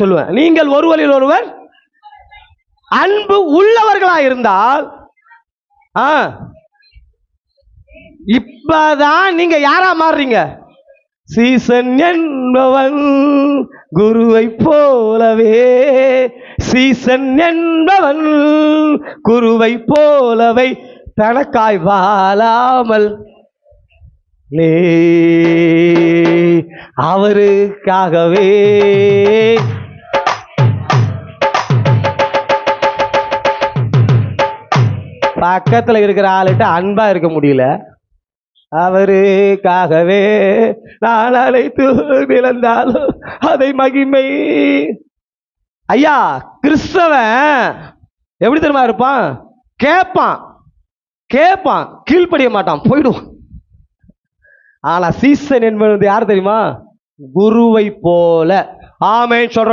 சொல்லுவேன். நீங்கள் ஒருவரில் ஒருவர் அன்பு உள்ளவர்களா இருந்தால் இப்பதான் நீங்க யாரா மாறுறீங்க? சீசன் என்பவன் குருவை போலவே, சீசன் என்பவன் குருவை போலவை தனக்காய் வாழாமல் அவருக்காகவே. பக்கத்துல இருக்கிற ஆளுகிட்ட அன்பா இருக்க முடியல. அவருக்காகவே நான் அழைத்து விழுந்தாலும் அதை மகிமை. ஐயா, கிறிஸ்தவன் எப்படி தெரியுமா இருப்பான்? கேட்பான் கேட்பான், கீழ்ப்படிய மாட்டான், போயிடுவான். ஆனா சீசன் என்பது யார் தெரியுமா? குருவை போல. ஆமென் சொல்றாங்க.